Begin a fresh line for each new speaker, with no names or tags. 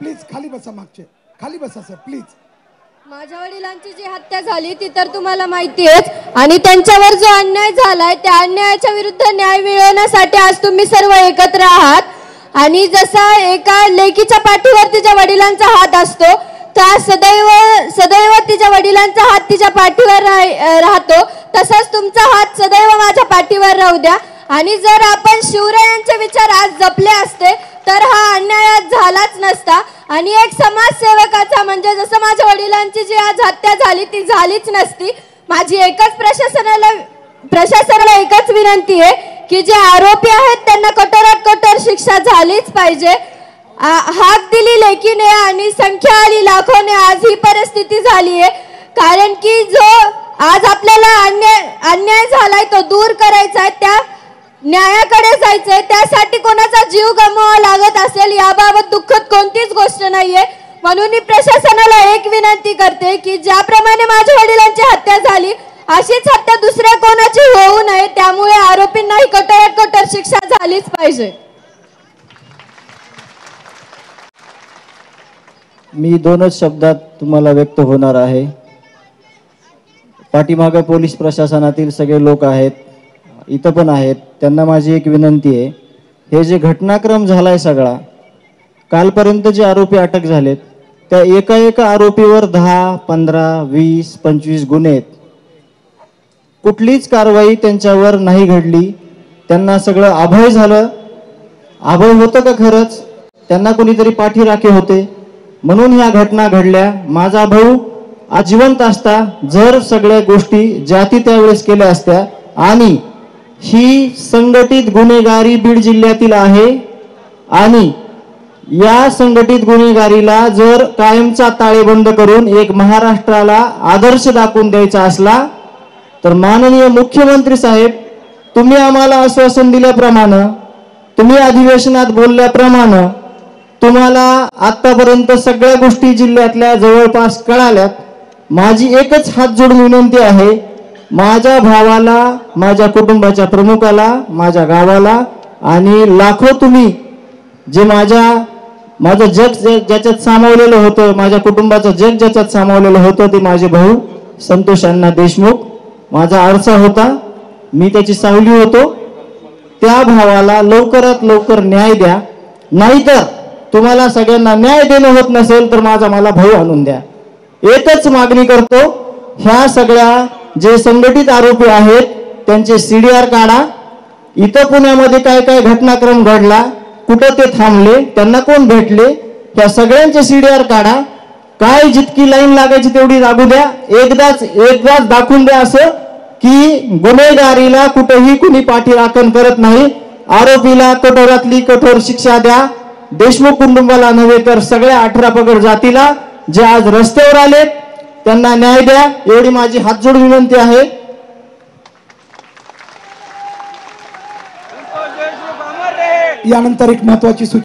Please खाली बसा, मागचे खाली बसा सर प्लीज।
माझ्या वडिलांची जी हत्या झाली ती तर तुम्हाला माहिती आहे, आणि त्यांच्यावर जो अन्याय झालाय त्या अन्यायाच्या विरुद्ध न्याय मिळवण्यासाठी आज तुम्ही सर्व एकत्र आहात। आणि जसा एका लेकीच्या पाठीवर तिच्या वडिलांचा हात असतो, त्या सदैव तिच्या वडिलांचा हात तिच्या पाठीवर राहतो, तसाच तुमचा हात सदैव माझ्या पाठीवर राहू द्या। आणि जर आपण शिवरायांचे विचार आज जपले असते तर हा अन्याय झालाच नसता। आणि एक समाजसेवकाचा म्हणजे जसं माझ्या वडिलांची जी आज हत्या झाली ती झालीच नसती। माझी एकच प्रशासनाला एकच विनंती आहे की जे आरोपी आहेत त्यांना कठोरात कठोर शिक्षा झालीच पाहिजे। हाक दिली लेकीने आणि संख्या आली लाखोने, आज ही परिस्थिती झाली आहे। कारण की जो आज आपल्याला अन्याय झालाय तो दूर करायचा आहे, त्या न्यायाकडे जायचंय, त्यासाठी कोणाचा जीव गमवावा लागत असेल याबाबत दुःखद कोणतीच गोष्ट नाहीये। म्हणून मी प्रशासनाला एक विनंती करते की ज्याप्रमाणे माझ्या वडिलांची हत्या झाली अशीच हत्या दुसऱ्या कोणाची होऊ नये, त्यामुळे आरोपींनाही कठोरात कठोर शिक्षा झालीच पाहिजे।
मी दोनच शब्दात तुम्हाला व्यक्त होणार आहे। पाठीमागे पोलीस प्रशासनातील सगळे लोक आहेत, इथं पण आहेत, त्यांना माझी एक विनंती आहे, हे जे घटनाक्रम झालाय सगळा, कालपर्यंत जे आरोपी अटक झालेत त्या एका आरोपीवर 10, 15, 20, 25 गुन्हे आहेत। कुठलीच कारवाई त्यांच्यावर नाही घडली, त्यांना सगळं अभय झालं। अभय होतं का खरंच? त्यांना कोणीतरी पाठीराखे होते म्हणून ह्या घटना घडल्या। माझा भाऊ आजीवंत असता जर सगळ्या गोष्टी ज्या ती त्यावेळेस केल्या असत्या, आणि ही संघटित गुन्हेगारी बीड जिल्ह्यातील आहे, आणि या संघटित गुन्हेगारीला जर कायमचा ताळेबंद करून एक महाराष्ट्राला आदर्श दाखवून द्यायचा असला तर माननीय मुख्यमंत्री साहेब, तुम्ही आम्हाला आश्वासन दिल्याप्रमाणे, तुम्ही अधिवेशनात बोलल्याप्रमाणे, तुम्हाला आतापर्यंत सगळ्या गोष्टी जिल्ह्यातल्या जवळपास कळाल्यात। माझी एकच हात जोडून विनंती आहे, माझ्या भावाला, माझ्या कुटुंबाच्या प्रमुखाला, माझ्या गावाला आणि लाखो तुम्ही जे माझं जग ज्याच्यात सामावलेलं होतं, माझ्या कुटुंबाचं जग ज्याच्यात सामावलेलं होतं ते माझे भाऊ संतोष अण्णा देशमुख, माझा आरसा होता, मी त्याची सावली होतो। त्या भावाला लवकरात लवकर न्याय द्या, नाहीतर तुम्हाला सगळ्यांना न्याय देणं होत नसेल तर मला भाऊ आणून द्या। एकच मागणी करतो, ह्या सगळ्या जे संघटित आरोपी आहेत त्यांचे CDR काढा। इथं पुण्यामध्ये काय काय घटनाक्रम घडला, कुठं ते थांबले, त्यांना कोण भेटले, ह्या सगळ्यांचे CDR काढा। काय जितकी लाईन लागायची तेवढी लागू द्या, एकदाच दाखवून द्या असं की गुन्हेगारीला कुठेही कुणी पाठीराखण करत नाही। आरोपीला कठोरातली कठोर शिक्षा द्या, देशमुख कुटुंबाला नव्हे तर सगळ्या 18 पगड जातीला जे आज रस्त्यावर आले त्यांना न्याय द्या, एवढी माझी हात जोडून विनंती आहे।
यानंतर एक महत्त्वाची सूचना